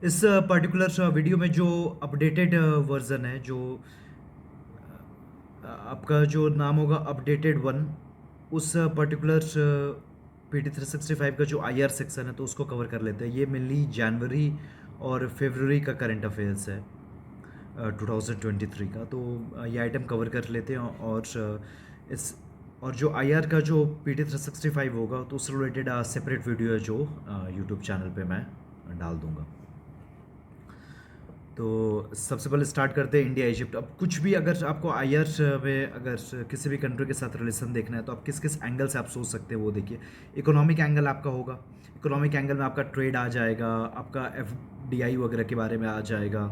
इस particular video में जो अपडेटेड वर्ज़न है, जो आपका जो नाम होगा अपडेटेड वन, उस पर्टिकुलर PT365 का जो IR सेक्शन है तो उसको कवर कर लेते हैं। ये मेनली जनवरी और फरवरी का करंट अफेयर्स है 2023 का। तो ये आइटम कवर कर लेते हैं और इस और जो IR का जो PT365 होगा तो उससे रिलेटेड सेपरेट वीडियो है जो यूट्यूब चैनल पे मैं डाल दूंगा। तो सबसे पहले स्टार्ट करते हैं इंडिया इजिप्ट। अब कुछ भी अगर आपको आईआर में अगर किसी भी कंट्री के साथ रिलेशन देखना है तो आप किस किस एंगल से आप सोच सकते हैं वो देखिए। इकोनॉमिक एंगल आपका होगा, इकोनॉमिक एंगल में आपका ट्रेड आ जाएगा, आपका FDI वगैरह के बारे में आ जाएगा।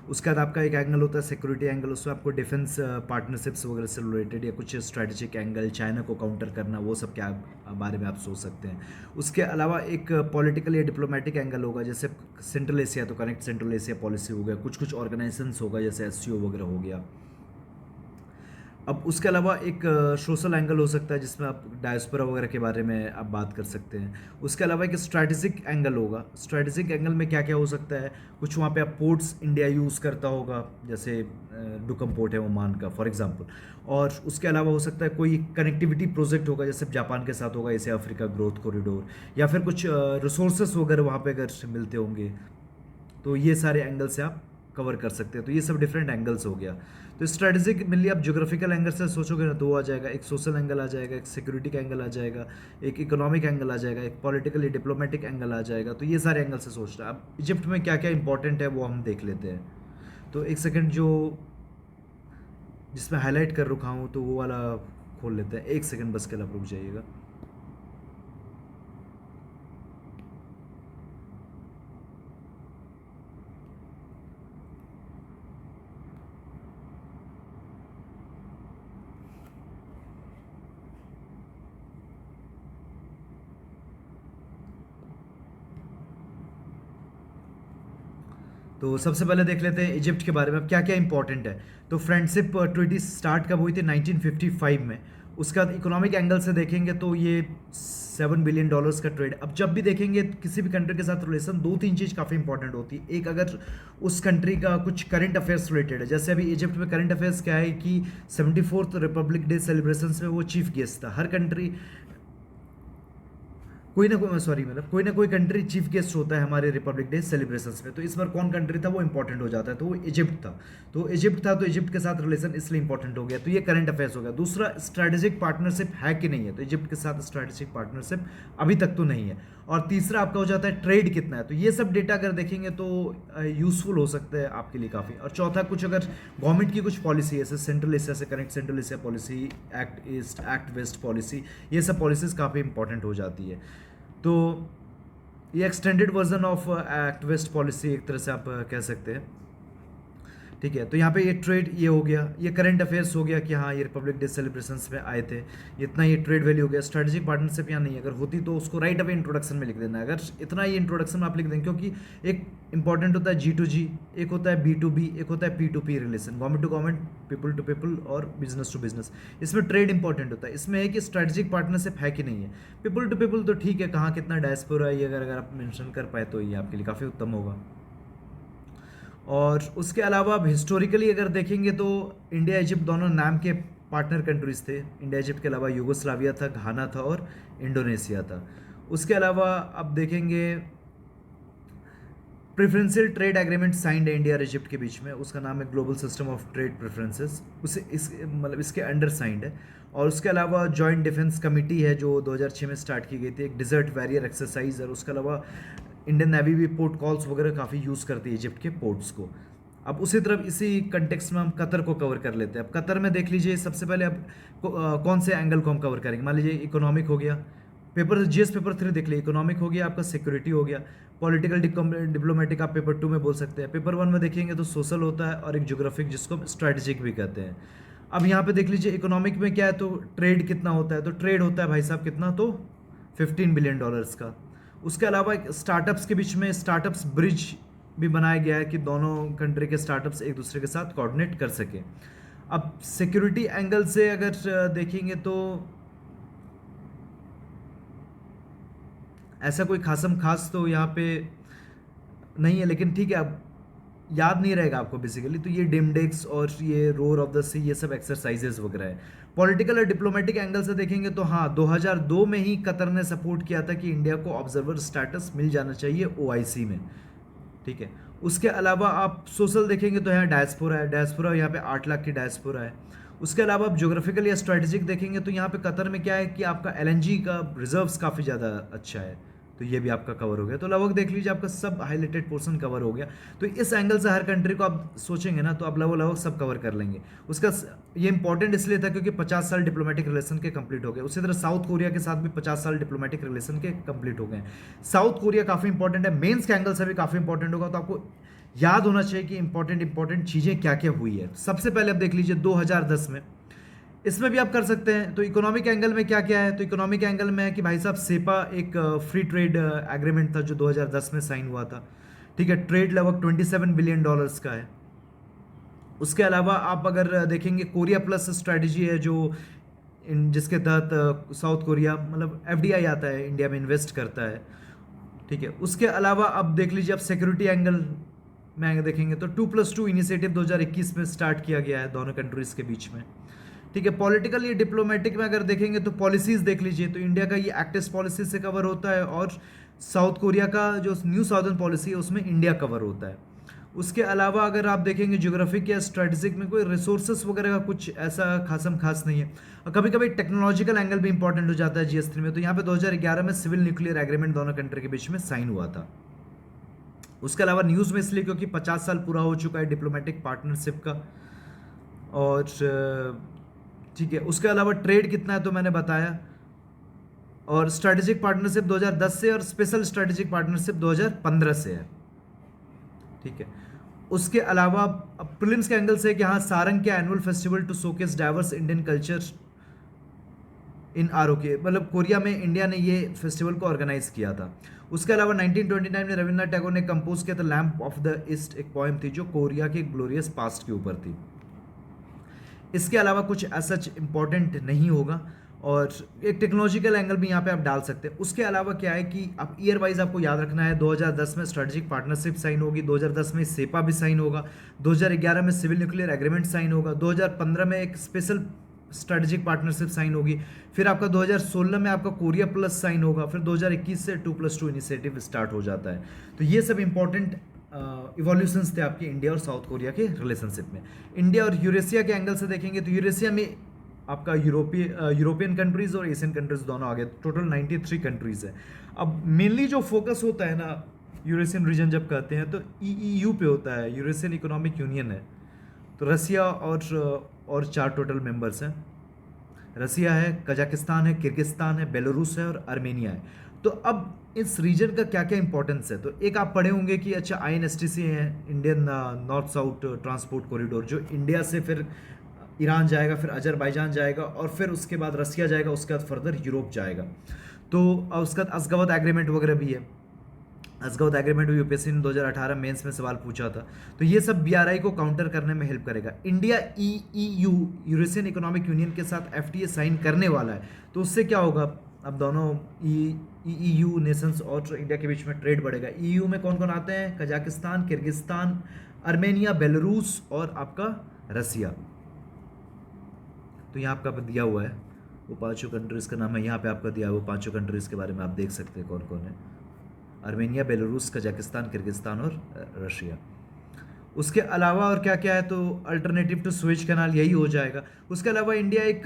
उसके बाद आपका एक एंगल होता है सिक्योरिटी एंगल, उसमें आपको डिफेंस पार्टनरशिप्स वगैरह से रिलेटेड या कुछ स्ट्रेटेजिक एंगल, चाइना को काउंटर करना, वो सब क्या बारे में आप सोच सकते हैं। उसके अलावा एक पॉलिटिकल या डिप्लोमेटिक एंगल होगा, जैसे सेंट्रल एशिया तो कनेक्ट सेंट्रल एशिया पॉलिसी हो गया, कुछ कुछ ऑर्गेनाइजेशंस होगा जैसे SCO वगैरह हो गया। अब उसके अलावा एक सोशल एंगल हो सकता है जिसमें आप डायस्पोरा वगैरह के बारे में आप बात कर सकते हैं। उसके अलावा एक स्ट्रैटेजिक एंगल होगा। स्ट्रैटेजिक एंगल में क्या क्या हो सकता है, कुछ वहाँ पे आप पोर्ट्स इंडिया यूज़ करता होगा, जैसे डुकम पोर्ट है ओमान का फॉर एग्जांपल। और उसके अलावा हो सकता है कोई कनेक्टिविटी प्रोजेक्ट होगा, जैसे जापान के साथ होगा एशिया अफ्रीका ग्रोथ कॉरिडोर, या फिर कुछ रिसोर्सेस वगैरह वहाँ पे अगर मिलते होंगे। तो ये सारे एंगल से आप कवर कर सकते हैं। तो ये सब डिफरेंट एंगल्स हो गया। तो स्ट्रेटेजिक मिलिए आप ज्योग्राफिकल एंगल से सोचोगे ना, दो आ जाएगा, एक सोशल एंगल आ जाएगा, एक सिक्योरिटी का एंगल आ जाएगा, एक इकोनॉमिक एंगल आ जाएगा, एक पॉलिटिकल या डिप्लोमेटिक एंगल आ जाएगा। तो ये सारे एंगल से सोच रहा है। अब इजिप्ट में क्या क्या इंपॉर्टेंट है वो हम देख लेते हैं। तो एक सेकंड, जो जिसमें हाईलाइट कर रखा हूँ तो वो वाला खोल लेते हैं। एक सेकंड बस के लिए आप रुक जाइएगा। तो सबसे पहले देख लेते हैं इजिप्ट के बारे में अब क्या क्या इंपॉर्टेंट है। तो फ्रेंडशिप ट्रीटी स्टार्ट कब हुई थी, 1955 में। उसके बाद इकोनॉमिक एंगल से देखेंगे तो ये $7 बिलियन का ट्रेड। अब जब भी देखेंगे किसी भी कंट्री के साथ रिलेशन, दो तीन चीज़ काफ़ी इंपॉर्टेंट होती है। एक, अगर उस कंट्री का कुछ करंट अफेयर्स रिलेटेड है, जैसे अभी इजिप्ट में करंट अफेयर्स क्या है कि 74th रिपब्लिक डे सेलिब्रेशन में वो चीफ गेस्ट था। हर कंट्री कोई ना कोई, सॉरी, मतलब कोई ना कोई कंट्री चीफ गेस्ट होता है हमारे रिपब्लिक डे सेलिब्रेशंस में। तो इस बार कौन कंट्री था वो इंपॉर्टेंट हो जाता है, तो वो इजिप्ट था। तो इजिप्ट था, तो इजिप्ट के साथ रिलेशन इसलिए इंपॉर्टेंट हो गया। तो ये करंट अफेयर्स हो गया। दूसरा, स्ट्रेटेजिक पार्टनरशिप है कि नहीं है, तो इजिप्ट के साथ स्ट्रेटेजिक पार्टनरशिप अभी तक तो नहीं है। और तीसरा आपका हो जाता है ट्रेड कितना है। तो ये सब डेटा अगर देखेंगे तो यूजफुल हो सकता है आपके लिए काफ़ी। और चौथा, कुछ अगर गवर्नमेंट की कुछ पॉलिसी है, जैसे सेंट्रल एशिया से connect Central Asia policy, Act East Act West policy, ये सब पॉलिसीज काफ़ी इंपॉर्टेंट हो जाती है। तो ये extended version of Act West policy एक तरह से आप कह सकते हैं। ठीक है, तो यहाँ पे ये ट्रेड ये हो गया, ये करंट अफेयर्स हो गया कि हाँ ये रिपब्लिक डे सेलिब्रेशंस में आए थे, इतना ये ट्रेड वैल्यू हो गया। स्ट्रेटेजिक पार्टनरशिप यहाँ नहीं है, अगर होती तो उसको राइट अवे इंट्रोडक्शन में लिख देना है। अगर इतना ही इंट्रोडक्शन में आप लिख देंगे, क्योंकि एक इंपॉर्टेंट होता है G2G, एक होता है B2B, एक होता है P2P relation, government to government, people to people और बिजनेस टू बिजनेस। इसमें ट्रेड इंपॉर्टेंट होता है। इसमें है कि स्ट्रेटेजिक पार्टनरशिप है कि नहीं है। पीपल टू पीपल तो ठीक है, कहाँ कितना डायस्पोरा है ये अगर आप मेंशन कर पाए तो ये आपके लिए काफ़ी उत्तम होगा। और उसके अलावा अब हिस्टोरिकली अगर देखेंगे तो इंडिया इजिप्ट दोनों नाम के पार्टनर कंट्रीज थे। इंडिया इजिप्ट के अलावा यूगोस्लाविया था, घाना था और इंडोनेशिया था। उसके अलावा अब देखेंगे प्रेफरेंशियल ट्रेड एग्रीमेंट साइंड है इंडिया और इजिप्ट के बीच में, उसका नाम है global system of trade preferences, उसे इस मतलब इसके अंडर साइंड है। और उसके अलावा जॉइंट डिफेंस कमेटी है जो 2006 में स्टार्ट की गई थी, एक डिजर्ट वैरियर एक्सरसाइज। और उसके अलावा इंडियन नेवी भी पोर्ट कॉल्स वगैरह काफ़ी यूज़ करती है इजिप्ट के पोर्ट्स को। अब उसी तरफ इसी कंटेक्स्ट में हम कतर को कवर कर लेते हैं। अब कतर में देख लीजिए, सबसे पहले अब कौन से एंगल को हम कवर करेंगे। मान लीजिए इकोनॉमिक हो गया, पेपर GS पेपर 3 देख लीजिए, इकोनॉमिक हो गया आपका, सिक्योरिटी हो गया, पॉलिटिकल डिप्लोमेटिक आप पेपर 2 में बोल सकते हैं। पेपर 1 में देखेंगे तो सोशल होता है और एक ज्योग्राफिक जिसको हम स्ट्रेटेजिक भी कहते हैं। अब यहाँ पे देख लीजिए इकोनॉमिक में क्या है, तो ट्रेड कितना होता है, तो ट्रेड होता है भाई साहब कितना, तो $15 बिलियन का। उसके अलावा एक स्टार्टअप्स के बीच में स्टार्टअप्स ब्रिज भी बनाया गया है कि दोनों कंट्री के स्टार्टअप्स एक दूसरे के साथ कोऑर्डिनेट कर सके। अब सिक्योरिटी एंगल से अगर देखेंगे तो ऐसा कोई खासम खास तो यहाँ पे नहीं है, लेकिन ठीक है, अब याद नहीं रहेगा आपको बेसिकली। तो ये डिमडेक्स और ये रोर ऑफ द सी, ये सब एक्सरसाइजेस वगैरह है। पॉलिटिकल और डिप्लोमेटिक एंगल से देखेंगे तो हाँ, 2002 में ही कतर ने सपोर्ट किया था कि इंडिया को ऑब्जर्वर स्टेटस मिल जाना चाहिए ओआईसी में, ठीक है। उसके अलावा आप सोशल देखेंगे तो यहाँ डायस्पोरा है, डायस्पोरा यहाँ पे 8 लाख की डायस्पोरा है। उसके अलावा आप ज्योग्राफिकल या स्ट्रेटेजिक देखेंगे तो यहाँ पे कतर में क्या है कि आपका एलएनजी का रिजर्व्स काफ़ी ज़्यादा अच्छा है, तो ये भी आपका कवर हो गया। तो लगभग देख लीजिए आपका सब हाईलाइटेड पोर्शन कवर हो गया। तो इस एंगल से हर कंट्री को आप सोचेंगे ना, तो आप लगभग लगभग सब कवर कर लेंगे। उसका ये इंपॉर्टेंट इसलिए था क्योंकि 50 साल डिप्लोमेटिक रिलेशन के कंप्लीट हो गए। उसी तरह साउथ कोरिया के साथ भी 50 साल डिप्लोमेटिक रिलेशन के कंप्लीट हो गए। साउथ कोरिया काफ़ी इंपॉर्टेंट है, मेन्स के एंगल से भी काफ़ी इंपॉर्टेंट होगा। तो आपको याद होना चाहिए कि इंपॉर्टेंट चीज़ें क्या क्या हुई है। सबसे पहले आप देख लीजिए 2010 में, इसमें भी आप कर सकते हैं। तो इकोनॉमिक एंगल में क्या क्या है, तो इकोनॉमिक एंगल में है कि भाई साहब सेपा एक फ्री ट्रेड एग्रीमेंट था जो 2010 में साइन हुआ था, ठीक है। ट्रेड लगभग $27 बिलियन का है। उसके अलावा आप अगर देखेंगे कोरिया प्लस स्ट्रैटेजी है जो जिसके तहत साउथ कोरिया मतलब एफडीआई आता है, इंडिया में इन्वेस्ट करता है, ठीक है। उसके अलावा अब देख लीजिए आप सिक्योरिटी एंगल में देखेंगे तो 2+2 इनिशिएटिव 2021 में स्टार्ट किया गया है दोनों कंट्रीज के बीच में, ठीक है। पॉलिटिकल या डिप्लोमेटिक में अगर देखेंगे तो पॉलिसीज देख लीजिए, तो इंडिया का ये एक्टिव पॉलिसी से कवर होता है, और साउथ कोरिया का जो न्यू साउदर्न पॉलिसी है उसमें इंडिया कवर होता है। उसके अलावा अगर आप देखेंगे ज्योग्राफिक या स्ट्रेटेजिक में कोई रिसोर्सेस वगैरह का कुछ ऐसा खासम खास नहीं है। और कभी कभी टेक्नोलॉजिकल एंगल भी इंपॉर्टेंट हो जाता है जीएस3 में। तो यहाँ पे 2011 में सिविल न्यूक्लियर एग्रीमेंट दोनों कंट्री के बीच में साइन हुआ था। उसके अलावा न्यूज़ में इसलिए क्योंकि 50 साल पूरा हो चुका है डिप्लोमेटिक पार्टनरशिप का, और ठीक है। उसके अलावा ट्रेड कितना है तो मैंने बताया, और स्ट्रेटेजिक पार्टनरशिप 2010 से और स्पेशल स्ट्रेटेजिक पार्टनरशिप 2015 से है, ठीक है। उसके अलावा प्रिलिम्स के एंगल से कि हाँ, सारंग के annual festival to showcase diverse Indian culture in ROK, मतलब कोरिया में इंडिया ने ये फेस्टिवल को ऑर्गेनाइज किया था। उसके अलावा 1929 में रविन्द्रनाथ टैगोर ने कंपोज किया था लैम्प ऑफ द ईस्ट, एक पोएम थी जो कोरिया के ग्लोरियस पास्ट के ऊपर थी। इसके अलावा कुछ सच इंपॉर्टेंट नहीं होगा, और एक टेक्नोलॉजिकल एंगल भी यहाँ पे आप डाल सकते हैं। उसके अलावा क्या है कि आप ईयर वाइज आपको याद रखना है, 2010 में स्ट्रेटेजिक पार्टनरशिप साइन होगी, 2010 में सेपा भी साइन होगा, 2011 में सिविल न्यूक्लियर एग्रीमेंट साइन होगा, 2015 में एक स्पेशल स्ट्रेटेजिक पार्टनरशिप साइन होगी, फिर आपका 2016 में आपका कोरिया प्लस साइन होगा, फिर 2021 से 2+2 इनिशिएटिव स्टार्ट हो जाता है। तो ये सब इंपॉर्टेंट इवोल्यूशंस थे आपके इंडिया और साउथ कोरिया के रिलेशनशिप में। इंडिया और यूरेशिया के एंगल से देखेंगे तो यूरेशिया में आपका यूरोपियन कंट्रीज और एशियन कंट्रीज दोनों आ गए, टोटल 93 कंट्रीज है। अब मेनली जो फोकस होता है ना यूरेशियन रीजन जब कहते हैं तो ईईयू पे होता है, यूरेशियन इकोनॉमिक यूनियन है। तो रसिया और 4 टोटल मेंबर्स हैं। रसिया है, कजाकिस्तान है, किर्गिस्तान है, बेलारूस है और आर्मेनिया है। तो अब इस रीजन का क्या क्या इंपॉर्टेंस है, तो एक आप पढ़े होंगे कि अच्छा आईएनएसटीसी है, Indian north south transport corridor, जो इंडिया से फिर ईरान जाएगा, फिर अजरबैजान जाएगा, और फिर उसके बाद रसिया जाएगा, उसके बाद फर्दर यूरोप जाएगा। तो उसका अशगाबत एग्रीमेंट वगैरह भी है। अशगाबत एग्रीमेंट भी यूपीएससी ने 2018 मेंस में सवाल पूछा था। तो ये सब बीआरआई को काउंटर करने में हेल्प करेगा। इंडिया ईईयू यूरेशियन इकोनॉमिक यूनियन के साथ एफटीए साइन करने वाला है, तो उससे क्या होगा, अब दोनों ईईयू नेशंस और इंडिया के बीच में ट्रेड बढ़ेगा। ईईयू में कौन कौन आते हैं, कजाकिस्तान, किर्गिस्तान, आर्मेनिया, बेलारूस और आपका रसिया। तो यहाँ आपका दिया हुआ है वो 5 कंट्रीज़ का नाम है, यहाँ पे आपका दिया हुआ 5 कंट्रीज़ के बारे में आप देख सकते हैं कौन कौन है, आर्मेनिया, बेलारूस, कजाकिस्तान, किर्गिस्तान और रशिया। उसके अलावा और क्या क्या है, तो अल्टरनेटिव टू स्वेज कैनाल यही हो जाएगा। उसके अलावा इंडिया एक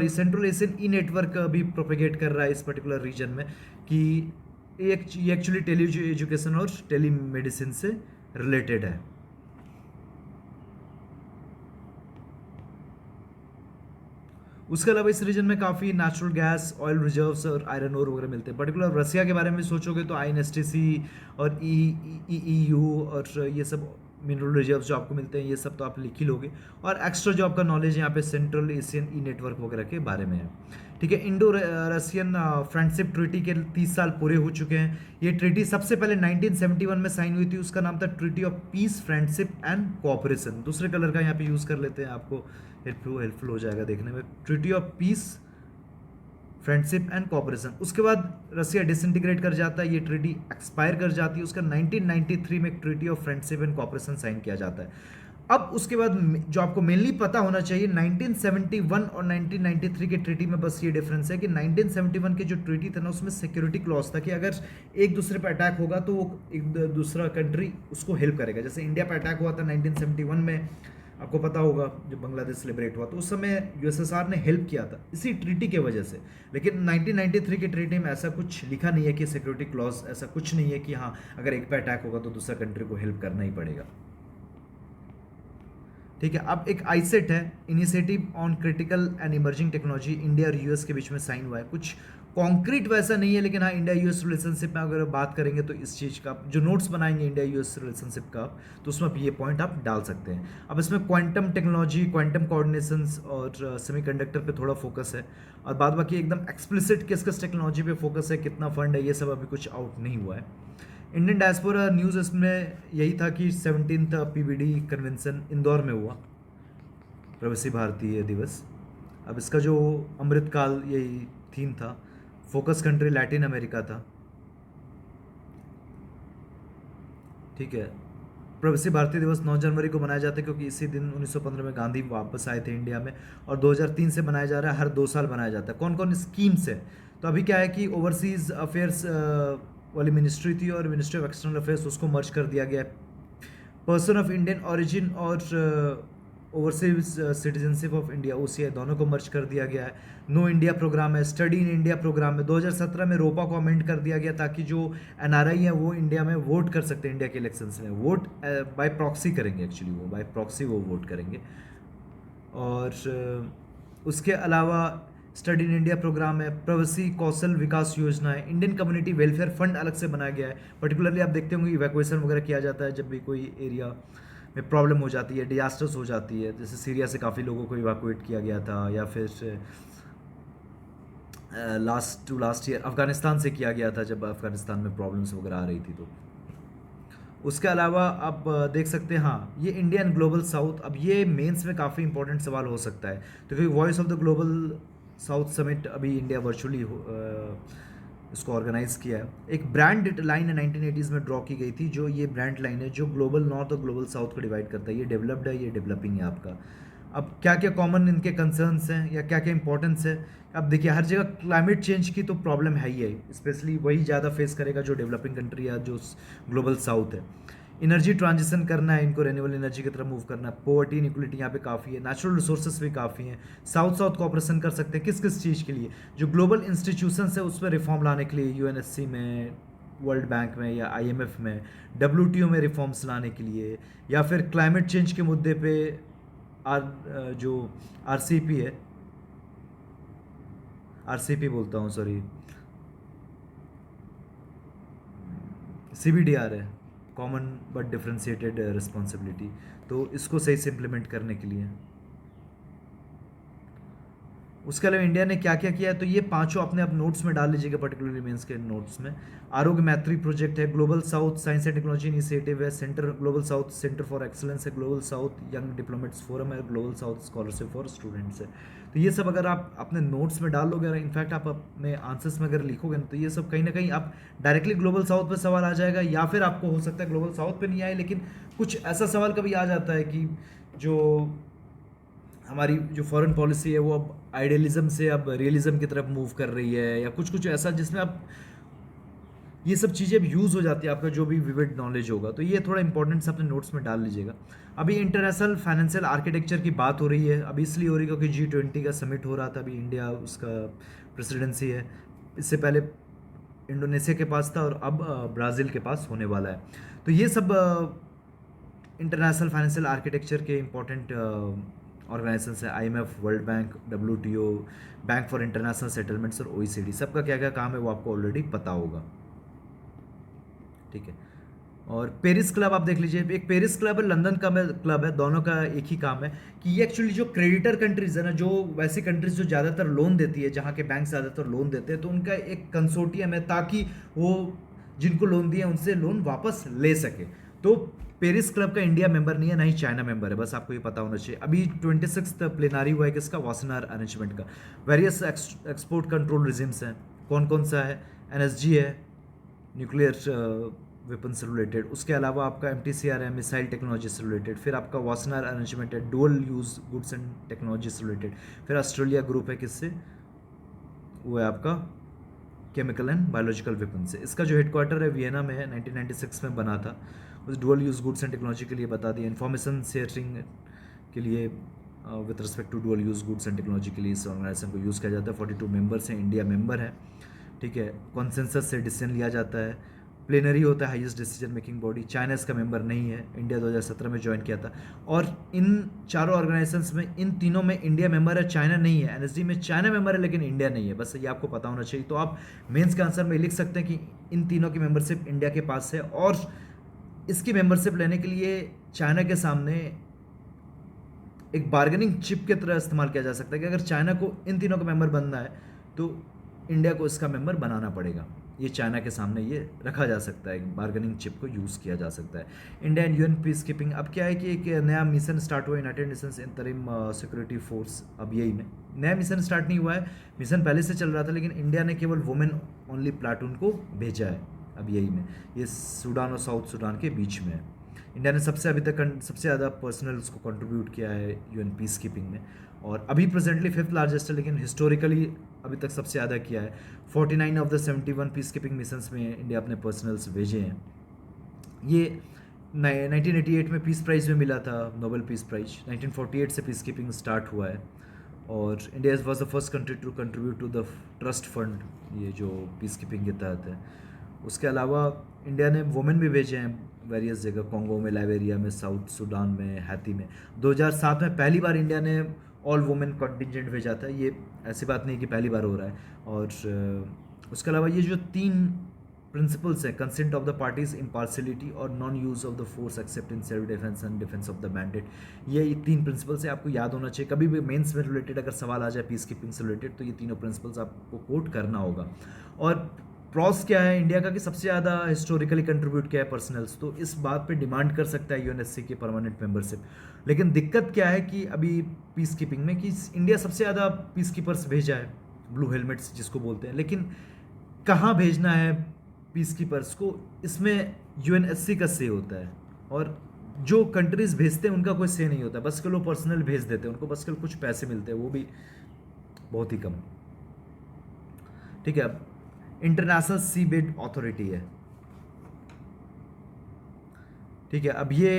सेंट्रल एशियन ई नेटवर्क भी प्रोपेगेट कर रहा है इस पर्टिकुलर रीजन में, कि ये एक्चुअली टेली एजुकेशन और टेली मेडिसिन से रिलेटेड है। उसके अलावा इस रीजन में काफ़ी नेचुरल गैस, ऑयल रिजर्व्स और आयरन ओर वगैरह मिलते हैं। पर्टिकुलर रसिया के बारे में सोचोगे तो आईएनएसटीसी और ईईयू और ये सब मिनरल रिजर्व जो आपको मिलते हैं, ये सब तो आप लिख ही लोगे। और एक्स्ट्रा जो आपका नॉलेज है यहाँ पे सेंट्रल एशियन ई नेटवर्क वगैरह के बारे में है, ठीक है। इंडो रशियन फ्रेंडशिप ट्रीटी के 30 साल पूरे हो चुके हैं। ये ट्रीटी सबसे पहले 1971 में साइन हुई थी, उसका नाम था treaty of peace, friendship and cooperation. दूसरे कलर का यहाँ पे यूज़ कर लेते हैं, आपको हेल्पफुल हो जाएगा देखने में। Treaty of peace, friendship and corporation. उसके बाद रसिया डिसइंटीग्रेट कर जाता है, ये ट्रीटी एक्सपायर कर जाती है। उसका 1993 में एक treaty of friendship and cooperation sign किया जाता है। अब उसके बाद जो आपको मेनली पता होना चाहिए, 1971 और 1993 के ट्रीटी में बस ये डिफरेंस है कि 1971 के जो ट्रीटी था ना, उसमें सिक्योरिटी क्लॉज था कि अगर एक दूसरे पर अटैक होगा तो वो एक दूसरा कंट्री उसको हेल्प करेगा। जैसे इंडिया पर अटैक हुआ था 1971 में, आपको पता होगा जब बांग्लादेश लिबरेट हुआ, तो उस समय यूएसएसआर ने हेल्प किया था इसी ट्रीटी के वजह से। लेकिन 1993 के ट्रीटी में ऐसा कुछ लिखा नहीं है कि सिक्योरिटी क्लॉज, ऐसा कुछ नहीं है कि हाँ अगर एक पे अटैक होगा तो दूसरा कंट्री को हेल्प करना ही पड़ेगा। ठीक है, अब एक आईसेट है, initiative on critical and emerging technology, India और यूएस के बीच में साइन हुआ है। कुछ कॉन्क्रीट वैसा नहीं है, लेकिन हाँ इंडिया यूएस रिलेशनशिप में अगर बात करेंगे तो इस चीज़ का जो नोट्स बनाएंगे इंडिया यूएस रिलेशनशिप का, तो उसमें ये पॉइंट आप डाल सकते हैं। अब इसमें क्वांटम टेक्नोलॉजी, क्वांटम कोऑर्डिनेशंस और सेमीकंडक्टर पे थोड़ा फोकस है, और बाद बाकी एकदम एक्सप्लिसिट किस किस टेक्नोलॉजी पे फोकस है, कितना फंड है, ये सब अभी कुछ आउट नहीं हुआ है। इंडियन डायस्पोरा न्यूज़ इसमें यही था कि 17th पीवीडी कन्वेंशन इंदौर में हुआ, प्रवासी भारतीय दिवस। अब इसका जो अमृतकाल यही थीम था, फोकस कंट्री लैटिन अमेरिका था। ठीक है, प्रवासी भारतीय दिवस 9 जनवरी को मनाया जाता है क्योंकि इसी दिन 1915 में गांधी वापस आए थे इंडिया में, और 2003 से मनाया जा रहा है, हर 2 साल मनाया जाता है। कौन कौन स्कीम्स है, तो अभी क्या है कि ओवरसीज अफेयर्स वाली मिनिस्ट्री थी और मिनिस्ट्री ऑफ एक्सटर्नल अफेयर्स, उसको मर्ज कर दिया गया है। पर्सन ऑफ इंडियन ओरिजिन और overseas citizenship of India OCI दोनों को मर्ज कर दिया गया है। नो इंडिया प्रोग्राम है, स्टडी इन इंडिया प्रोग्राम में 2017 में रोपा को अमेंड कर दिया गया ताकि जो NRI है वो इंडिया में वोट कर सकते हैं, इंडिया के इलेक्शंस में वोट बाय प्रॉक्सी करेंगे, एक्चुअली वो बाय प्रॉक्सी वो वोट करेंगे। और उसके अलावा स्टडी इन इंडिया प्रोग्राम है, प्रवासी कौशल विकास योजना है, इंडियन कम्युनिटी वेलफेयर फंड अलग से बनाया गया है। पर्टिकुलरली आप देखते होंगे इवैक्यूएशन वगैरह किया जाता है जब भी कोई एरिया में प्रॉब्लम हो जाती है, डिजास्टर्स हो जाती है। जैसे सीरिया से काफ़ी लोगों को इवैक्यूएट किया गया था, या फिर लास्ट ईयर अफ़गानिस्तान से किया गया था जब अफ़गानिस्तान में प्रॉब्लम्स वगैरह आ रही थी। तो उसके अलावा आप देख सकते हैं, हाँ ये इंडिया एंड ग्लोबल साउथ, अब ये मेंस में काफ़ी इंपॉर्टेंट सवाल हो सकता है। तो क्योंकि voice of the global south summit अभी इंडिया वर्चुअली इसको ऑर्गेनाइज किया है। एक ब्रांड लाइन 1980s में ड्रॉ की गई थी, जो ये ब्रांड लाइन है जो ग्लोबल नॉर्थ और ग्लोबल साउथ को डिवाइड करता है। ये डेवलप्ड है, ये डेवलपिंग है आपका। अब क्या क्या कॉमन इनके कंसर्न्स हैं या क्या क्या इंपॉर्टेंस है, अब देखिए हर जगह क्लाइमेट चेंज की तो प्रॉब्लम है ही है, स्पेशली वही ज़्यादा फेस करेगा जो डेवलपिंग कंट्री या जो ग्लोबल साउथ है। एनर्जी ट्रांजिशन करना है इनको, रेन्यूएबल एनर्जी की तरफ मूव करना है। पोवर्टी इनइक्वलिटी यहाँ पे काफ़ी है, नेचुरल रिसोर्सेज भी काफ़ी हैं। साउथ साउथ कोऑपरेशन कर सकते हैं किस किस चीज़ के लिए, जो ग्लोबल इंस्टीट्यूशंस है उस पर रिफॉर्म लाने के लिए, UNSC में, वर्ल्ड बैंक में या IMF में, WTO में रिफॉर्म्स लाने के लिए, या फिर क्लाइमेट चेंज के मुद्दे पे जो RCP है, RCP बोलता हूँ सॉरी, CBDR है, कॉमन बट डिफ्रेंशिएटेड रिस्पॉन्सिबिलिटी, तो इसको सही से इम्प्लीमेंट करने के लिए। उसके अलावा इंडिया ने क्या क्या किया है, तो ये पांचों अपने आप नोट्स में डाल लीजिएगा, पर्टिकुलरली मेंस के नोट्स में। आरोग्य मैत्री प्रोजेक्ट है, Global South science and technology initiative है, centre Global South centre for excellence है, Global South young diplomats forum है, Global South scholarship for students है। तो ये सब अगर आप अपने नोट्स में डाल लोगे, इनफैक्ट आप अपने आंसर्स में अगर लिखोगे तो ये सब कहीं ना कहीं आप डायरेक्टली ग्लोबल साउथ पे सवाल आ जाएगा, या फिर आपको हो सकता है ग्लोबल साउथ पे नहीं आए, लेकिन कुछ ऐसा सवाल कभी आ जाता है कि जो हमारी जो फॉरेन पॉलिसी है वो अब आइडियलिज्म से अब रियलिज्म की तरफ मूव कर रही है, या कुछ कुछ ऐसा जिसमें आप ये सब चीज़ें अब यूज़ हो जाती है, आपका जो भी विविड नॉलेज होगा, तो ये थोड़ा इंपॉर्टेंट से अपने नोट्स में डाल लीजिएगा। अभी इंटरनेशनल फाइनेंशियल आर्किटेक्चर की बात हो रही है, अभी इसलिए हो रही है क्योंकि G20 का समिट हो रहा था, अभी इंडिया उसका प्रेसिडेंसी है। इससे पहले इंडोनेशिया के पास था और अब ब्राज़ील के पास होने वाला है। तो ये सब इंटरनेशनल फाइनेंशियल आर्किटेक्चर के इंपॉर्टेंट ऑर्गेनाइजेशंस है, IMF, world bank, WTO, bank for international settlements और OECD, सबका क्या क्या काम है वो आपको ऑलरेडी पता होगा। ठीक है, और पेरिस क्लब आप देख लीजिए, एक पेरिस क्लब है, लंदन का क्लब है, दोनों का एक ही काम है कि ये एक्चुअली जो क्रेडिटर कंट्रीज है ना, जो वैसी कंट्रीज जो ज़्यादातर लोन देती है, जहाँ के बैंक ज़्यादातर लोन देते हैं, तो उनका एक कंसोर्टियम है ताकि वो जिनको लोन दिए उनसे लोन वापस ले सके। तो पेरिस क्लब का इंडिया मेंबर नहीं है, ना ही चाइना मेंबर है, बस आपको ये पता होना चाहिए। अभी 26 प्लेनारी हुआ है किसका, वासनार अरेंजमेंट का। वेरियस एक्सपोर्ट कंट्रोल रिजिम्स हैं, कौन कौन सा है, एनएसजी है, न्यूक्लियर वेपन से रिलेटेड। उसके अलावा आपका एमटीसीआर है, मिसाइल टेक्नोलॉजी से रिलेटेड। फिर आपका वासनार अरेंजमेंट है, dual use goods and technology से रिलेटेड। फिर ऑस्ट्रेलिया ग्रुप है, किससे, वो है आपका केमिकल एंड बायोलॉजिकल वेपन से। इसका जो हेडक्वार्टर है वियना में है, 1996 में बना था। उस dual use goods and technology के लिए बता दिया, इन्फॉर्मेशन शेयरिंग के लिए with respect to dual use goods and technology के लिए इस ऑर्गेनाइजेशन को यूज़ किया जाता है। 42 मेंबर्स हैं, इंडिया मेंबर है, ठीक है। कॉन्सेंसस से डिसीजन लिया जाता है, प्लेनरी होता है highest decision making body. China इसका मेंबर नहीं है, इंडिया 2017 में ज्वाइन किया था। और इन चारों ऑर्गेनाइजेशंस में, इन तीनों में इंडिया मेंबर है, चाइना नहीं है। एनएसडी में चाइना मेंबर है लेकिन इंडिया नहीं है, बस ये आपको पता होना चाहिए। तो आप मेंस के आंसर में लिख सकते हैं कि इन तीनों की मेंबरशिप इंडिया के पास है, और इसकी मेंबरशिप लेने के लिए चाइना के सामने एक बार्गेनिंग चिप की तरह इस्तेमाल किया जा सकता है कि अगर चाइना को इन तीनों का मेंबर बनना है तो इंडिया को इसका मेंबर बनाना पड़ेगा। ये चाइना के सामने ये रखा जा सकता है, बार्गेनिंग चिप को यूज़ किया जा सकता है। India and UN peace keeping, अब क्या है कि एक नया मिशन स्टार्ट हुआ, United Nations interim security force. अब यही में नया मिशन स्टार्ट नहीं हुआ है, मिशन पहले से चल रहा था, लेकिन इंडिया ने केवल वुमेन ओनली प्लाटून को भेजा है अब यही में। ये सूडान और साउथ सूडान के बीच में है। इंडिया ने सबसे अभी तक सबसे ज़्यादा पर्सनल्स को कंट्रीब्यूट किया है यूएन पीस कीपिंग में, और अभी प्रेजेंटली 5th लार्जेस्ट है, लेकिन हिस्टोरिकली अभी तक सबसे ज़्यादा किया है। 49 of the 71 peace keeping missions में इंडिया अपने पर्सनल्स भेजे हैं। ये 1988 में पीस प्राइज़ में मिला था, नोबेल पीस प्राइज। 1948 से पीस कीपिंग स्टार्ट हुआ है, और India was the first country to contribute to the trust fund, ये जो पीस कीपिंग के तहत है। उसके अलावा इंडिया ने वुमेन भी भेजे हैं वेरियस जगह, कॉन्गो में, लाइबेरिया में, साउथ सूडान में, हैती में। 2007 में पहली बार इंडिया ने ऑल वुमेन कॉन्टिजेंट भेजा था। ये ऐसी बात नहीं कि पहली बार हो रहा है। और उसके अलावा ये जो 3 प्रिंसिपल्स हैं, consent of the parties, impartiality और non use of the force except in self defence and defence of the mandate, ये 3 प्रिंसिपल्स हैं, आपको याद होना चाहिए। कभी भी मेंस में रिलेटेड अगर सवाल आ जाए पीस कीपिंग से रिलेटेड, तो ये तीनों प्रिंसिपल्स आपको कोट करना होगा। और प्रॉस क्या है इंडिया का कि सबसे ज़्यादा हिस्टोरिकली कंट्रीब्यूट किया है पर्सनल्स, तो इस बात पे डिमांड कर सकता है यूएनएससी की परमानेंट मेंबरशिप। लेकिन दिक्कत क्या है कि अभी पीस कीपिंग में कि इंडिया सबसे ज़्यादा पीस कीपर्स भेजा है, ब्लू हेलमेट्स जिसको बोलते हैं, लेकिन कहाँ भेजना है पीस कीपर्स को, इसमें यूएनएससी का से होता है। और जो कंट्रीज भेजते हैं उनका कोई से नहीं होता, बस के लोग पर्सनल भेज देते हैं, उनको बस के कुछ पैसे मिलते हैं, वो भी बहुत ही कम। ठीक है, अब इंटरनेशनल सी बेड अथॉरिटी है, ठीक है। अब ये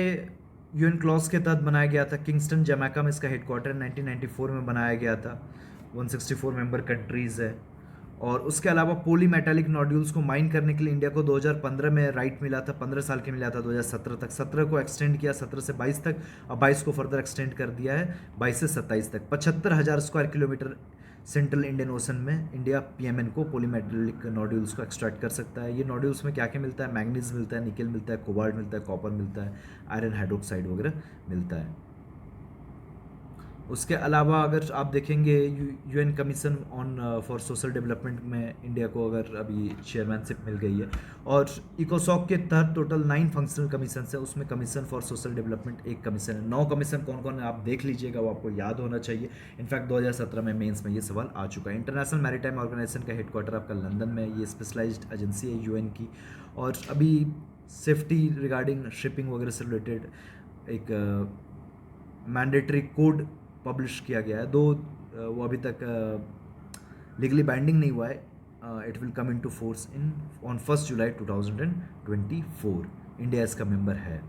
यूएन क्लॉज के तहत बनाया गया था, किंगस्टन जमैका में इसका हेडक्वार्टर 1994 में बनाया गया था। 164 मेंबर कंट्रीज़ है। और उसके अलावा पोली मेटालिक नोड्यूल्स को माइन करने के लिए इंडिया को 2015 में राइट मिला था, 15 साल के मिला था 2017 तक। 17 को एक्सटेंड किया, 17 से 22 तक, और 22 को फर्दर एक्सटेंड कर दिया है 22 से 27 तक। 75,000 square kilometre central Indian ocean में इंडिया पीएमएन को, पोलीमेटेलिक नोड्यूल्स को एक्सट्रैक्ट कर सकता है। ये नोड्यूल्स में क्या क्या मिलता है, मैग्नीज मिलता है, निकल मिलता है, कोबाल्ट मिलता है, कॉपर मिलता है, आयरन हाइड्रोक्साइड वगैरह मिलता है। उसके अलावा अगर आप देखेंगे UN commission on for social development में इंडिया को अगर अभी चेयरमैनशिप मिल गई है। और इकोसॉक के तहत टोटल 9 फंक्शनल कमीशन है, उसमें कमीशन फॉर सोशल डेवलपमेंट एक कमीशन है। 9 कमीशन कौन कौन है आप देख लीजिएगा, वो आपको याद होना चाहिए। इनफैक्ट 2017 में मेंस में ये सवाल आ चुका है। इंटरनेशनल मैरीटाइम ऑर्गेनाइजेशन का हेडक्वार्टर आपका लंदन में, ये स्पेशलाइज्ड एजेंसी है यूएन की। और अभी सेफ्टी रिगार्डिंग शिपिंग वगैरह से रिलेटेड एक मैंडेटरी कोड पब्लिश किया गया है, दो वो अभी तक लीगली बाइंडिंग नहीं हुआ है। It will come into force on 1 July 2024। India इसका मेंबर है,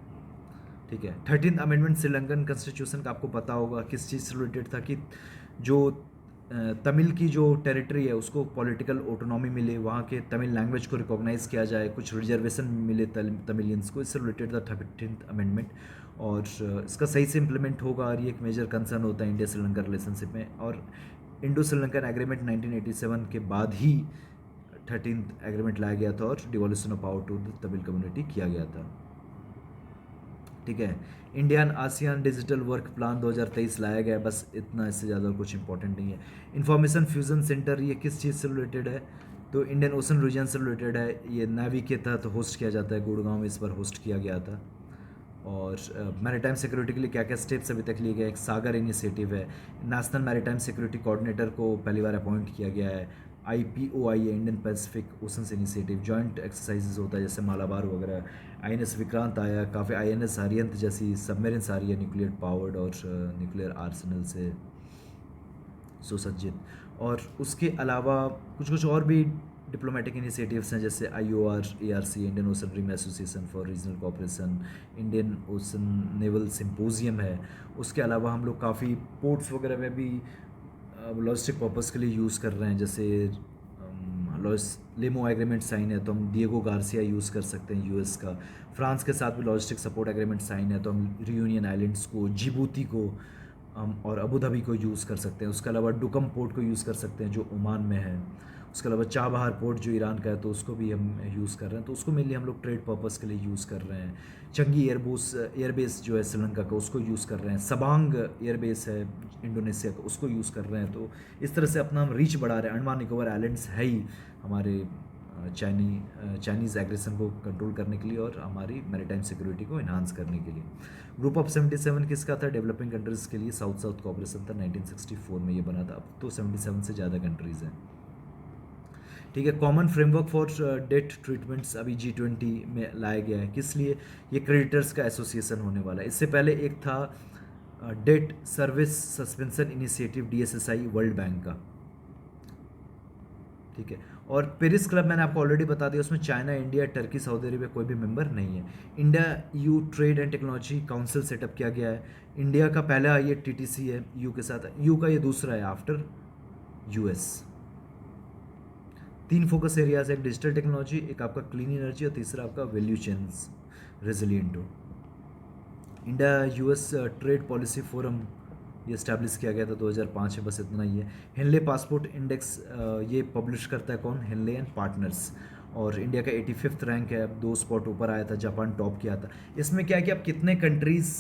ठीक है। 13th अमेंडमेंट श्रीलंकन कॉन्स्टिट्यूशन का आपको पता होगा किस चीज़ से रिलेटेड था, कि जो तमिल की जो टेरिटरी है उसको पॉलिटिकल ऑटोनॉमी मिले, वहाँ के तमिल लैंग्वेज को रिकॉग्नाइज़ किया जाए, कुछ रिजर्वेशन मिले तमिलियंस को, इससे रिलेटेड था 13th अमेंडमेंट। और इसका सही से इम्प्लीमेंट होगा, और ये एक मेजर कंसर्न होता है इंडिया श्रीलंका रिलेशनशिप में। और इंडो श्रीलंकन एग्रीमेंट 1987 के बाद ही 13th एग्रीमेंट लाया गया था, और devolution of power to the Tamil community किया गया था, ठीक है। Indian ASEAN digital work plan 2023 लाया गया है, बस इतना, इससे ज़्यादा कुछ इंपॉर्टेंट नहीं है। इंफॉर्मेशन फ्यूजन सेंटर, ये किस चीज़ से रिलेटेड है, तो इंडियन ओशन रीजन से रिलेटेड है। ये नेवी के तहत होस्ट किया जाता है, गुड़गांव में इस बार होस्ट किया गया था। और मैरीटाइम सिक्योरिटी के लिए क्या क्या स्टेप्स अभी तक लिए गए, एक सागर इनिशिएटिव है, नेशनल मैरीटाइम सिक्योरिटी कोऑर्डिनेटर को पहली बार अपॉइंट किया गया है, IPOI है, Indian Pacific oceans initiative, joint exercises होता है जैसे मालाबार वगैरह, INS विक्रांत आया, काफ़ी INS अरिहंत जैसी सबमरीन्स आ रही है न्यूक्लियर पावर्ड और न्यूक्लियर आर्सेनल से सुसज्जित। और उसके अलावा कुछ कुछ और भी डिप्लोमेटिक इनिशिएटिव्स हैं जैसे IOR ARC, Indian Ocean Rim Association for Regional Cooperation, Indian Ocean Naval Symposium है। उसके अलावा हम लोग काफ़ी पोर्ट्स वगैरह में भी लॉजिस्टिक पर्पस के लिए यूज़ कर रहे हैं, जैसे लेमो एग्रीमेंट साइन है तो हम डिएगो गार्सिया यूज़ कर सकते हैं US का। फ्रांस के साथ भी लॉजिस्टिक सपोर्ट एग्रीमेंट साइन है तो हम रियूनियन आइलैंड्स को, जिबूती को और अबू धाबी को यूज़ कर सकते हैं। उसके अलावा डुकम पोर्ट को यूज़ कर सकते हैं जो ओमान में है। उसके अलावा चाबहार पोर्ट जो ईरान का है तो उसको भी हम यूज़ कर रहे हैं, तो उसको मेनली हम लोग ट्रेड पर्पस के लिए यूज़ कर रहे हैं। चंगी एयरबेस जो है श्रीलंका का उसको यूज़ कर रहे हैं। सबांग एयरबेस है इंडोनेशिया का, उसको यूज़ कर रहे हैं। तो इस तरह से अपना हम रीच बढ़ा रहे हैं। अंडमान निकोबार आइलैंड्स है ही हमारे चाइनीज़ एग्रेशन को कंट्रोल करने के लिए और हमारी मैरीटाइम सिक्योरिटी को इन्हांस करने के लिए। ग्रुप ऑफ 77 किसका था? डेवलपिंग कंट्रीज़ के लिए साउथ साउथ कोऑपरेशन था, 1964 में ये बना था। अब तो 77 से ज़्यादा कंट्रीज़ हैं। ठीक है, common framework for debt treatments अभी G20 में लाया गया है। किस लिए? ये क्रेडिटर्स का एसोसिएशन होने वाला है। इससे पहले एक था debt service suspension initiative DSSI world bank का। ठीक है, और पेरिस क्लब मैंने आपको ऑलरेडी बता दिया, उसमें China, India, Turkey, Saudi Arabia कोई भी मेंबर नहीं है। India EU trade and technology council setup किया गया है। इंडिया का पहला ये TTC है EU के साथ, EU का ये दूसरा है आफ्टर US। 3 फोकस एरियाज है, एक डिजिटल टेक्नोलॉजी, एक आपका क्लीन एनर्जी और तीसरा आपका वैल्यू चेन्स रेजिलिएंट हो। India US trade policy forum ये इस्टेब्लिश किया गया था 2005 में, बस इतना ही है। हेनले पासपोर्ट इंडेक्स ये पब्लिश करता है कौन? Henley and partners. और इंडिया का 85th रैंक है, अब 2 स्पॉट ऊपर आया था, जापान टॉप किया था। इसमें क्या है कि आप कितने कंट्रीज़,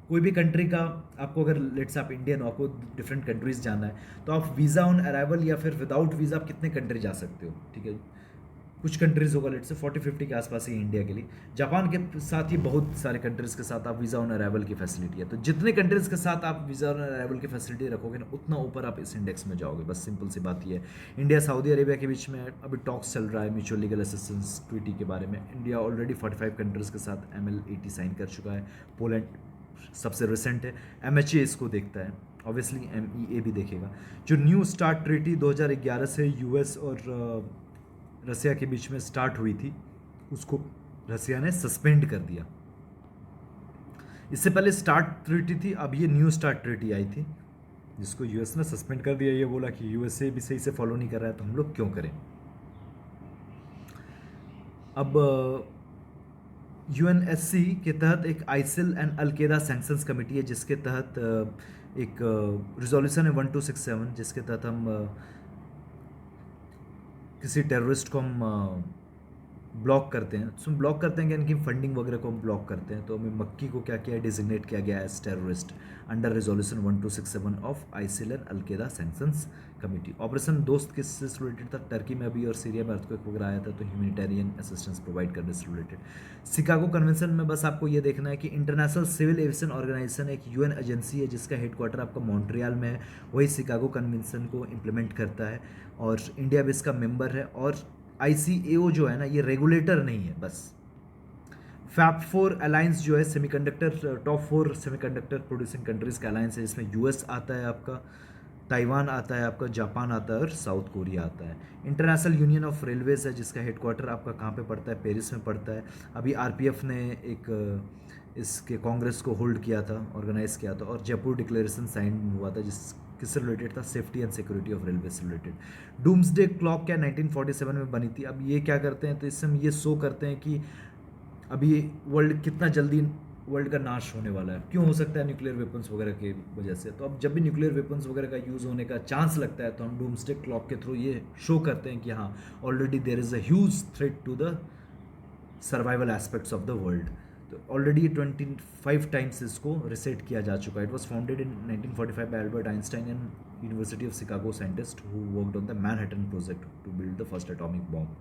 कोई भी कंट्री का आपको अगर लेट्स आप इंडियन हो, आपको डिफरेंट कंट्रीज़ जाना है तो आप वीज़ा ऑन अराइवल या फिर विदाउट वीज़ा आप कितने कंट्री जा सकते हो। ठीक है, कुछ कंट्रीज़ होगा लेट्स से 40-50 के आसपास ही इंडिया के लिए। जापान के साथ ही बहुत सारे कंट्रीज़ के साथ आप वीज़ा ऑन अराइवल की फैसिलिटी है। तो जितने कंट्रीज़ के साथ आप वीज़ा ऑन अराइवल की फैसिलिटी रखोगे ना, उतना ऊपर आप इस इंडेक्स में जाओगे। बस सिंपल सी बात ये है। इंडिया सऊदी अरेबिया के बीच में अभी टॉक्स चल रहा है म्यूचुअल लीगल असिस्टेंस ट्रीटी के बारे में। इंडिया ऑलरेडी 45 कंट्रीज़ के साथ ML80 साइन कर चुका है। पोलैंड सबसे रिसेंट है। MHA इसको देखता है, ऑब्वियसली MEA भी देखेगा। जो न्यू स्टार्ट ट्रीटी 2011 से US और रसिया के बीच में स्टार्ट हुई थी, उसको रसिया ने सस्पेंड कर दिया। इससे पहले स्टार्ट ट्रीटी थी, अब ये न्यू स्टार्ट ट्रीटी आई थी जिसको US ने सस्पेंड कर दिया। ये बोला कि USA भी सही से फॉलो नहीं कर रहा है तो हम लोग क्यों करें। अब UNSC के तहत एक ISIL and Al Qaeda sanctions committee है जिसके तहत एक रिजोल्यूशन है 1267 जिसके तहत हम किसी टेररिस्ट को हम ब्लॉक करते हैं। तो ब्लॉक करते हैं कि इनकी फंडिंग वगैरह को हम ब्लॉक करते हैं। तो हमें मक्की को क्या किया, डिजिग्नेट किया गया as terrorist under resolution 1267 of ISIL and Al Qaeda sanctions committee. Operation Dost किससे रिलेटेड था? टर्की में अभी और सीरिया में अर्थक्वेक वगैरह आया था तो ह्यूमैनिटेरियन असिस्टेंस प्रोवाइड करने से रिलेटेड। शिकागो कन्वेंशन में बस आपको ये देखना है कि इंटरनेशनल सिविल एविएशन ऑर्गेनाइजेशन एक UN एजेंसी है जिसका हेडक्वार्टर आपका मॉन्ट्रियल में है, वही शिकागो कन्वेंशन को इम्प्लीमेंट करता है और इंडिया भी इसका मेंबर है। और ICAO जो है ना, ये रेगुलेटर नहीं है बस। FAB4 अलायंस जो है semiconductor, top 4 semiconductor producing countries का अलायंस है, इसमें US आता है आपका, ताइवान आता है आपका, जापान आता है और साउथ कोरिया आता है। इंटरनेशनल यूनियन ऑफ रेलवेज है जिसका हेडक्वार्टर आपका कहाँ पे पड़ता है? पेरिस में पड़ता है। अभी RPF ने एक इसके कांग्रेस को होल्ड किया था, ऑर्गेनाइज किया था और जयपुर डिक्लेरेशन साइन हुआ था जिस किससे रिलेटेड था? Safety and security of railway से रिलेटेड। डूम्सडे क्लॉक क्या 1947 में बनी थी। अब ये क्या करते हैं, तो इससे हम ये शो करते हैं कि अभी वर्ल्ड कितना जल्दी वर्ल्ड का नाश होने वाला है। क्यों हो सकता है? न्यूक्लियर वेपन्स वगैरह की वजह से। तो अब जब भी न्यूक्लियर वेपन्स वगैरह का यूज़ होने का चांस लगता है तो हम डूम्सडे क्लॉक के थ्रू ये शो करते हैं कि हाँ, already there is a huge threat to the survival aspects of the world. तो ऑलरेडी 25 टाइम्स इसको रिसेट किया जा चुका है। It was founded in 1945 by Albert Einstein and University of Chicago scientist who worked on the Manhattan Project to build the first atomic bomb.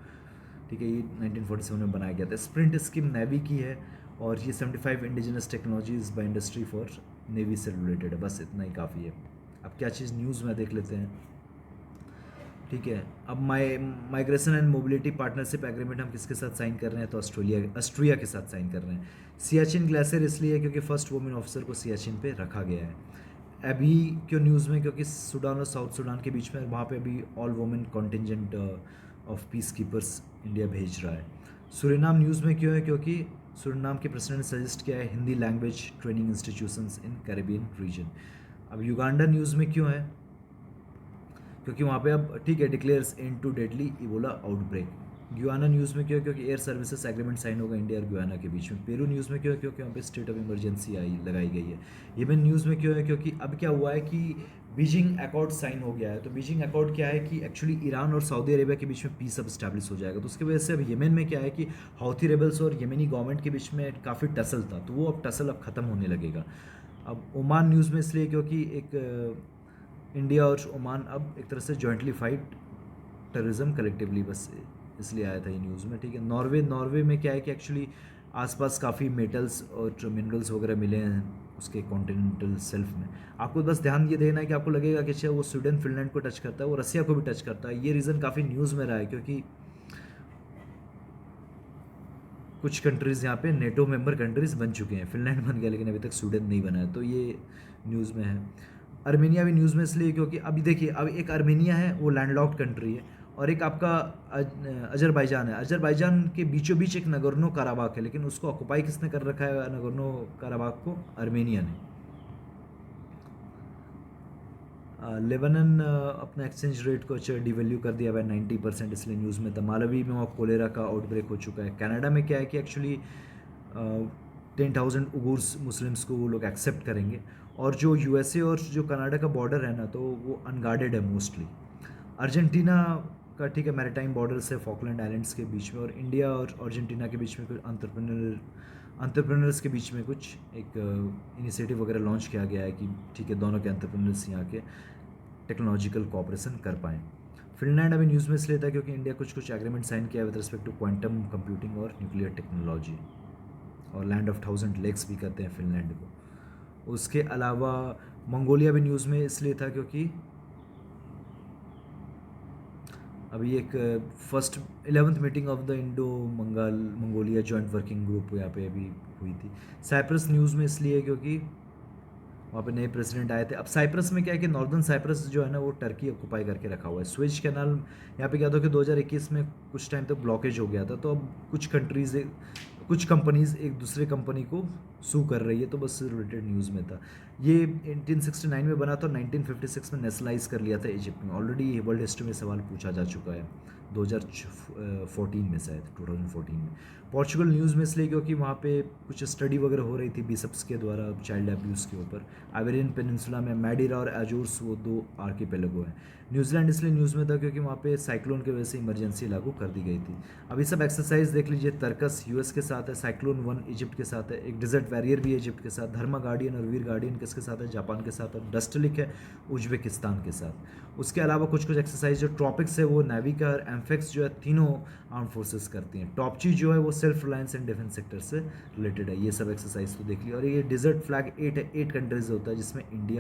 ठीक है, ये 1947 में बनाया गया था। स्प्रिंट स्कीम नेवी की है और ये 75 indigenous technologies by industry for navy से रिलेटेड है। बस इतना ही काफ़ी है। अब क्या चीज़ न्यूज़ में देख लेते हैं। ठीक है, अब migration and mobility partnership agreement हम किसके साथ साइन कर रहे हैं, तो ऑस्ट्रिया के साथ साइन कर रहे हैं। सियाचिन ग्लेशियर इसलिए क्योंकि फर्स्ट वुमेन ऑफिसर को सियाचिन पे रखा गया है। अभी क्यों न्यूज़ में, क्योंकि सूडान और साउथ सूडान के बीच में वहाँ पे अभी all women contingent of peace keepers India भेज रहा है। सूरीनाम न्यूज़ में क्यों है, क्योंकि सूरीनाम के प्रेसिडेंट ने सजेस्ट किया है Hindi language training institutions in Caribbean region. अब युगांडा न्यूज़ में क्यों है, क्योंकि वहाँ पे अब ठीक है declares end to deadly Ebola outbreak. Guyana news में क्यों है, क्योंकि एयर सर्विसेज एग्रीमेंट साइन होगा इंडिया और गुयाना के बीच में। पेरू न्यूज़ में क्यों है, क्योंकि वहाँ पे स्टेट ऑफ इमरजेंसी लगाई गई है। येमेन न्यूज़ में क्यों है, क्योंकि अब क्या हुआ है कि बीजिंग अकॉर्ड साइन हो गया है। तो बीजिंग अकॉर्ड क्या है कि एक्चुअली ईरान और सऊदी अरेबिया के बीच में पीस अब स्टैब्लिश हो जाएगा। तो उसकी वजह से अब येमेन में क्या है कि हौथी रेबल्स और येमेनी गवर्नमेंट के बीच में काफ़ी टसल था, तो वो अब टसल अब ख़त्म होने लगेगा। अब ओमान न्यूज़ में इसलिए क्योंकि एक इंडिया और ओमान अब एक तरह से जॉइंटली फाइट टेररिज्म कलेक्टिवली, बस इसलिए आया था ये न्यूज़ में। ठीक है, नॉर्वे में क्या है कि एक्चुअली आसपास काफ़ी मेटल्स और जो मिनरल्स वगैरह मिले हैं उसके कॉन्टिनेंटल सेल्फ में। आपको बस ध्यान ये देना है कि आपको लगेगा कि अच्छा वो स्वीडन फिनलैंड को टच करता है, वो रसिया को भी टच करता है। ये रीज़न काफ़ी न्यूज़ में रहा है क्योंकि कुछ कंट्रीज़ यहाँ पे नेटो मेंबर कंट्रीज़ बन चुके हैं। फिनलैंड बन गया लेकिन अभी तक स्वीडन नहीं बना है, तो ये न्यूज़ में है। अर्मेनिया भी न्यूज़ में इसलिए क्योंकि अभी देखिए अब एक अर्मेनिया है वो लैंडलॉक्ड कंट्री है, और एक आपका अजरबैजान है। अजरबैजान के बीचों बीच एक नगोर्नो काराबाख है, लेकिन उसको ऑक्युपाई किसने कर रखा है नगोर्नो काराबाख को, अर्मेनिया ने। लेबनान अपना एक्सचेंज रेट को डिवैल्यू कर दिया है 90%, इसलिए न्यूज़ में था। मालवी में वहाँ कोलेरा का आउटब्रेक हो चुका है। कनाडा में क्या है कि एक्चुअली 10,000 उगुर्स मुस्लिम्स को वो लोग एक्सेप्ट करेंगे, और जो यूएसए और जो कनाडा का बॉर्डर है ना, तो वो अनगार्डेड है मोस्टली। अर्जेंटीना का ठीक है मैरीटाइम बॉर्डर्स है फॉकलैंड आइलैंड्स के बीच में, और इंडिया और अर्जेंटीना के बीच में कुछ अंतरप्रेनर्स के बीच में कुछ एक इनिशिएटिव वगैरह लॉन्च किया गया है कि ठीक है दोनों के अंतरप्रेनर्स यहाँ के टेक्नोलॉजिकल कॉपरेशन कर पाएँ। फिनलैंड अभी न्यूज़ में इसलिए था क्योंकि इंडिया कुछ एग्रीमेंट साइन किया with respect to quantum computing और न्यूक्लियर टेक्नोलॉजी, और लैंड ऑफ 1000 लेक्स भी कहते हैं फिनलैंड को। उसके अलावा मंगोलिया भी न्यूज़ में इसलिए था क्योंकि अभी एक first 11th meeting of the Indo Mongolia joint working group यहाँ पे अभी हुई थी। साइप्रस न्यूज़ में इसलिए क्योंकि वहाँ पे नए प्रेसिडेंट आए थे। अब साइप्रस में क्या है कि नॉर्दर्न साइप्रस जो है ना वो टर्की ऑक्युपाई करके रखा हुआ है। स्वेज कैनाल यहाँ पे क्या था कि 2021 में कुछ टाइम तक ब्लॉकेज हो गया था, तो अब कुछ कंपनीज़ एक दूसरे कंपनी को सू कर रही है, तो बस रिलेटेड न्यूज़ में था। ये 1869 में बना था, 1956 में नेशनलाइज कर लिया था इजिप्ट में। ऑलरेडी वर्ल्ड हिस्ट्री में सवाल पूछा जा चुका है 2014 में, शायद 2014 में। पोर्चुगल न्यूज़ में इसलिए क्योंकि वहाँ पे कुछ स्टडी वगैरह हो रही थी बिशप्स के द्वारा चाइल्ड अब्यूज़ के ऊपर। आइबेरियन पेनिनसुला में मैडीरा और एजोर्स वो 2 आर्किपेलागो हैं। न्यूजीलैंड इसलिए न्यूज़ में था क्योंकि वहाँ पे साइक्लोन की वजह से इमरजेंसी लागू कर दी गई थी। अभी सब एक्सरसाइज देख लीजिए। तर्कस यूएस के साथ है, साइक्लोन 1 इजिप्ट के साथ है, एक डिजर्ट वैरियर भी है इजिप्ट के साथ, धर्मा गार्डियन और वीर गार्डियन किसके साथ है, जापान के साथ, और डस्टलिक है उज्बेकिस्तान के साथ। उसके अलावा कुछ एक्सरसाइज जो ट्रॉपिक्स है वो नेवी का, और एम्फेक्स जो है तीनों आर्म फोर्सेस करती हैं। टॉपची जो है वो self reliance and defence sector से रिलेटेड है। ये सब एक्सरसाइज तो देख लिया। और ये डिजर्ट फ्लैग 8 कंट्रीज होता है जिसमें इंडिया